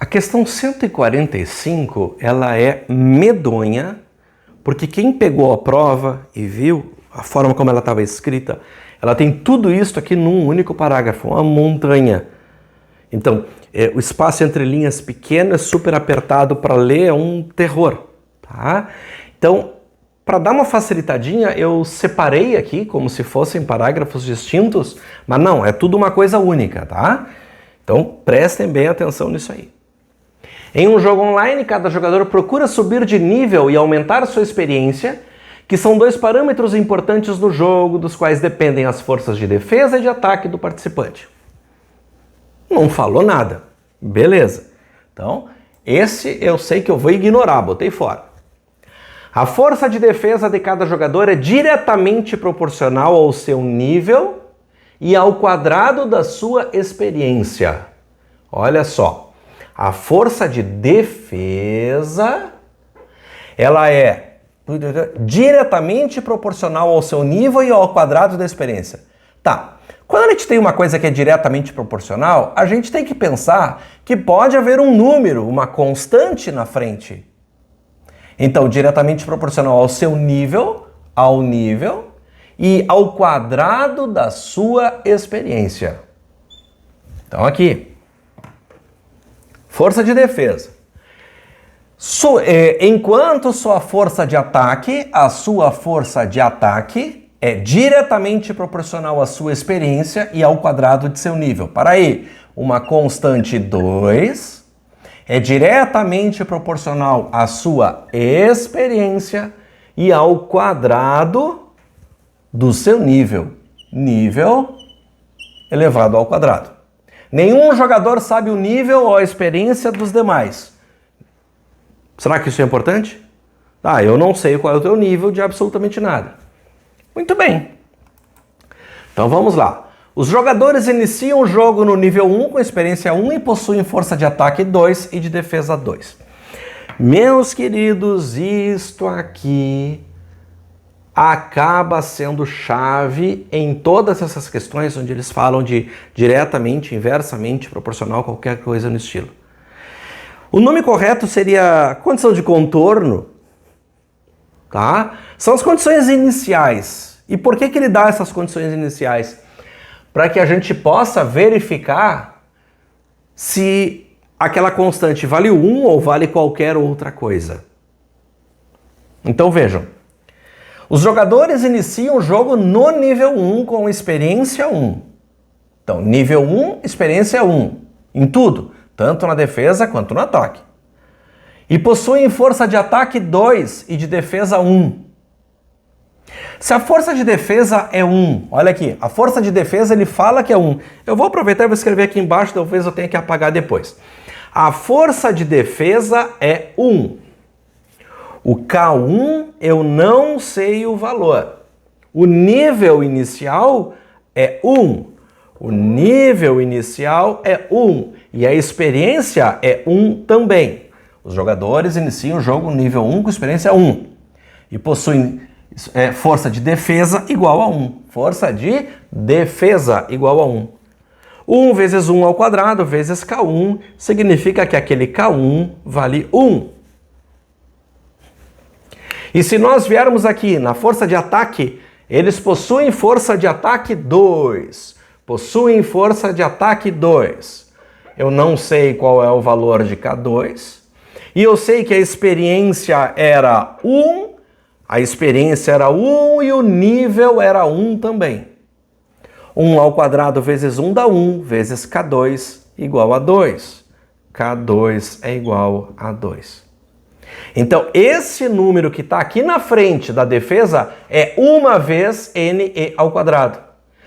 questão 145, ela é medonha, porque quem pegou a prova e viu a forma como ela estava escrita, ela tem tudo isso aqui num único parágrafo, uma montanha. Então, o espaço entre linhas pequeno é super apertado para ler, é um terror, tá? Então, para dar uma facilitadinha, eu separei aqui como se fossem parágrafos distintos, mas não, é tudo uma coisa única, tá? Então, prestem bem atenção nisso aí. Em um jogo online, cada jogador procura subir de nível e aumentar sua experiência, que são dois parâmetros importantes no jogo, dos quais dependem as forças de defesa e de ataque do participante. Não falou nada. Beleza. Então, esse eu sei que eu vou ignorar, botei fora. A força de defesa de cada jogador é diretamente proporcional ao seu nível e ao quadrado da sua experiência. Olha só. A força de defesa, ela é diretamente proporcional ao seu nível e ao quadrado da experiência. Tá, quando a gente tem uma coisa que é diretamente proporcional, a gente tem que pensar que pode haver um número, uma constante na frente. Então, diretamente proporcional ao seu nível e ao quadrado da sua experiência. Então, aqui. Força de defesa. Enquanto sua força de ataque, a sua força de ataque é diretamente proporcional à sua experiência e ao quadrado de seu nível. Para aí, uma constante 2 é diretamente proporcional à sua experiência e ao quadrado do seu nível. Nível elevado ao quadrado. Nenhum jogador sabe o nível ou a experiência dos demais. Será que isso é importante? Eu não sei qual é o teu nível de absolutamente nada. Muito bem. Então vamos lá. Os jogadores iniciam o jogo no nível 1 com experiência 1 e possuem força de ataque 2 e de defesa 2. Meus queridos, isto aqui acaba sendo chave em todas essas questões onde eles falam de diretamente, inversamente, proporcional, qualquer coisa no estilo. O nome correto seria condição de contorno, tá? São as condições iniciais. E por que ele dá essas condições iniciais? Para que a gente possa verificar se aquela constante vale 1 ou vale qualquer outra coisa. Então vejam. Os jogadores iniciam o jogo no nível 1 com experiência 1. Então, nível 1, experiência 1. Em tudo, tanto na defesa quanto no ataque. E possuem força de ataque 2 e de defesa 1. Se a força de defesa é 1, olha aqui, a força de defesa ele fala que é 1. Eu vou aproveitar e vou escrever aqui embaixo, talvez eu tenha que apagar depois. A força de defesa é 1. O K1 eu não sei o valor. O nível inicial é 1. O nível inicial é 1. E a experiência é 1 também. Os jogadores iniciam o jogo nível 1 com experiência 1. E possuem força de defesa igual a 1. Força de defesa igual a 1. 1 vezes 1 ao quadrado vezes K1 significa que aquele K1 vale 1. E se nós viermos aqui na força de ataque, eles possuem força de ataque 2. Possuem força de ataque 2. Eu não sei qual é o valor de K2. E eu sei que a experiência era 1. A experiência era 1 e o nível era 1 também. 1 ao quadrado vezes 1 dá 1, vezes K2 igual a 2. K2 é igual a 2. Então, esse número que está aqui na frente da defesa é 1 vezes NE ao quadrado.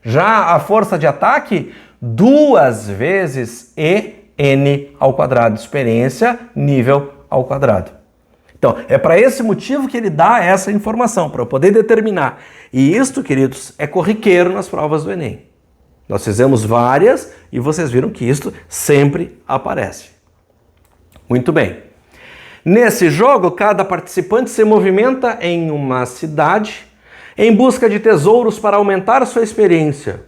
Já a força de ataque, 2 vezes EN ao quadrado. Experiência, nível ao quadrado. Então, é para esse motivo que ele dá essa informação, para eu poder determinar. E isto, queridos, é corriqueiro nas provas do Enem. Nós fizemos várias e vocês viram que isto sempre aparece. Muito bem. Nesse jogo, cada participante se movimenta em uma cidade em busca de tesouros para aumentar sua experiência.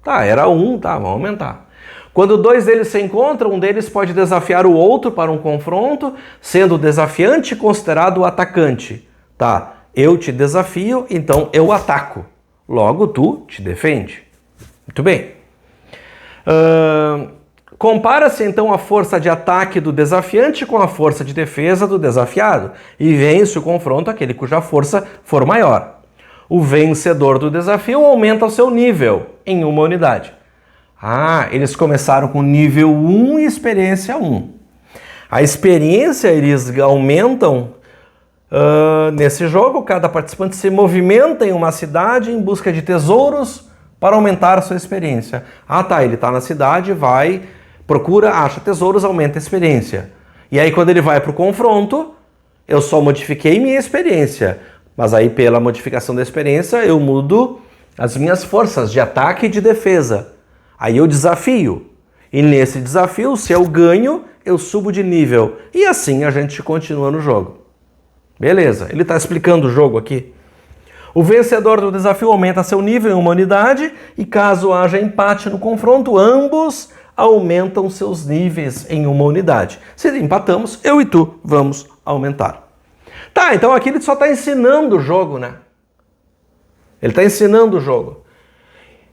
Tá, era 1, tá, vamos aumentar. Quando dois deles se encontram, um deles pode desafiar o outro para um confronto, sendo o desafiante considerado o atacante. Tá, eu te desafio, então eu ataco. Logo, tu te defende. Muito bem. Compara-se então a força de ataque do desafiante com a força de defesa do desafiado e vence o confronto aquele cuja força for maior. O vencedor do desafio aumenta o seu nível em uma unidade. Eles começaram com nível 1 e experiência 1. A experiência eles aumentam nesse jogo. Cada participante se movimenta em uma cidade em busca de tesouros para aumentar a sua experiência. Ele está na cidade, vai, procura, acha tesouros, aumenta a experiência. E aí quando ele vai para o confronto, eu só modifiquei minha experiência. Mas aí pela modificação da experiência eu mudo as minhas forças de ataque e de defesa. Aí eu desafio. E nesse desafio, se eu ganho, eu subo de nível. E assim a gente continua no jogo. Beleza, ele está explicando o jogo aqui. O vencedor do desafio aumenta seu nível em uma unidade e caso haja empate no confronto, ambos aumentam seus níveis em uma unidade. Se empatamos, eu e tu vamos aumentar. Então aqui ele só está ensinando o jogo, né? Ele está ensinando o jogo.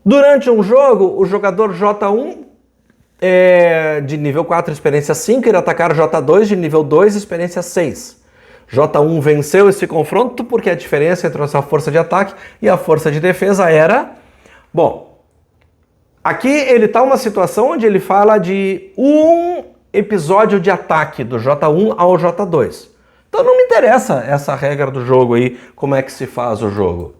Durante um jogo, o jogador J1 de nível 4, experiência 5, irá atacar J2 de nível 2, experiência 6. J1 venceu esse confronto porque a diferença entre a sua força de ataque e a força de defesa era... Bom, aqui ele está numa situação onde ele fala de um episódio de ataque do J1 ao J2. Então não me interessa essa regra do jogo aí, como é que se faz o jogo.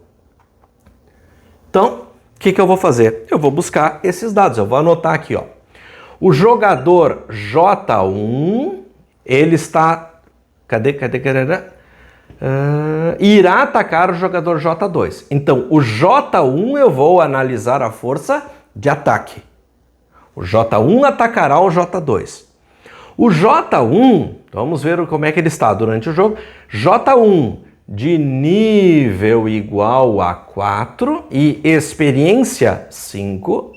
Então... O que eu vou fazer? Eu vou buscar esses dados, eu vou anotar aqui, ó. O jogador J1, ele está... irá atacar o jogador J2. Então, o J1 eu vou analisar a força de ataque. O J1 atacará o J2. O J1, vamos ver como é que ele está durante o jogo. J1... de nível igual a 4 e experiência 5,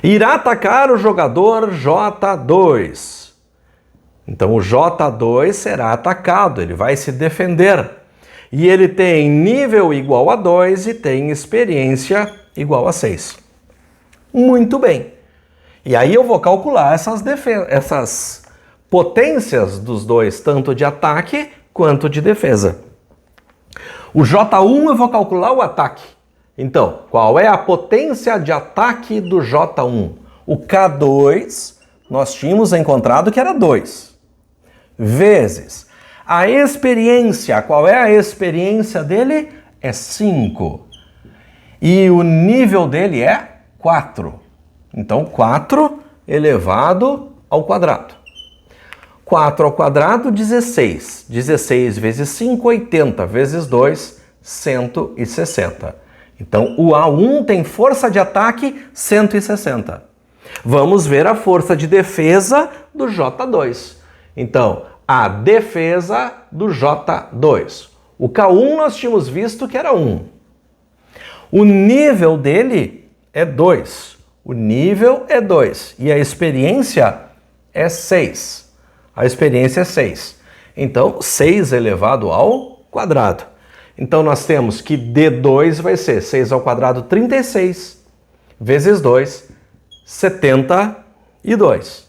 irá atacar o jogador J2. Então o J2 será atacado, ele vai se defender. E ele tem nível igual a 2 e tem experiência igual a 6. Muito bem. E aí eu vou calcular essas potências dos dois, tanto de ataque quanto de defesa. O J1 eu vou calcular o ataque. Então, qual é a potência de ataque do J1? O K2 nós tínhamos encontrado que era 2. Vezes a experiência. Qual é a experiência dele? É 5. E o nível dele é 4. Então, 4 elevado ao quadrado. 4 ao quadrado, 16. 16 vezes 5, 80. Vezes 2, 160. Então, o A1 tem força de ataque 160. Vamos ver a força de defesa do J2. Então, a defesa do J2. O K1 nós tínhamos visto que era 1. O nível dele é 2. O nível é 2. E a experiência é 6. A experiência é 6. Então, 6 elevado ao quadrado. Então, nós temos que D2 vai ser 6 ao quadrado, 36, vezes 2, 72.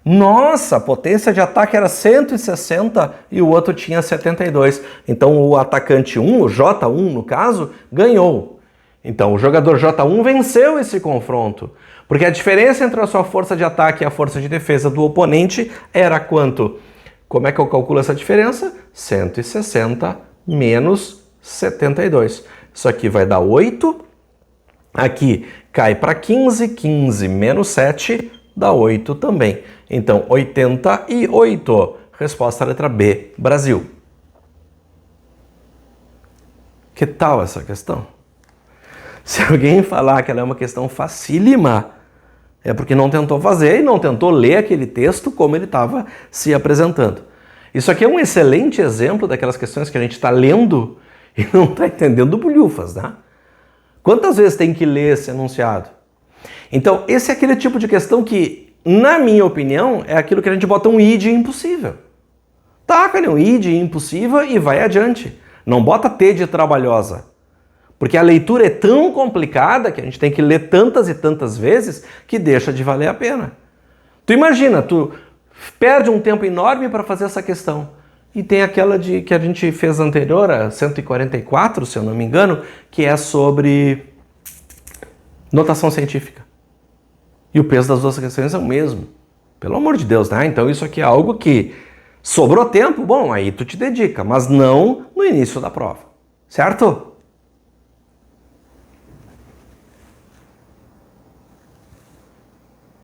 Nossa, a potência de ataque era 160 e o outro tinha 72. Então, o atacante 1, o J1 no caso, ganhou. Então, o jogador J1 venceu esse confronto. Porque a diferença entre a sua força de ataque e a força de defesa do oponente era quanto? Como é que eu calculo essa diferença? 160 menos 72. Isso aqui vai dar 8. Aqui cai para 15. 15 menos 7 dá 8 também. Então, 88. Resposta letra B, Brasil. Que tal essa questão? Se alguém falar que ela é uma questão facílima, é porque não tentou fazer e não tentou ler aquele texto como ele estava se apresentando. Isso aqui é um excelente exemplo daquelas questões que a gente está lendo e não está entendendo bolhufas, né? Quantas vezes tem que ler esse enunciado? Então, esse é aquele tipo de questão que, na minha opinião, é aquilo que a gente bota um id impossível. Taca um id impossível e vai adiante. Não bota t de trabalhosa. Porque a leitura é tão complicada que a gente tem que ler tantas e tantas vezes que deixa de valer a pena. Tu imagina, tu perde um tempo enorme para fazer essa questão. E tem aquela que a gente fez anterior, a 144, se eu não me engano, que é sobre notação científica. E o peso das duas questões é o mesmo. Pelo amor de Deus, né? Então isso aqui é algo que sobrou tempo, bom, aí tu te dedica, mas não no início da prova. Certo?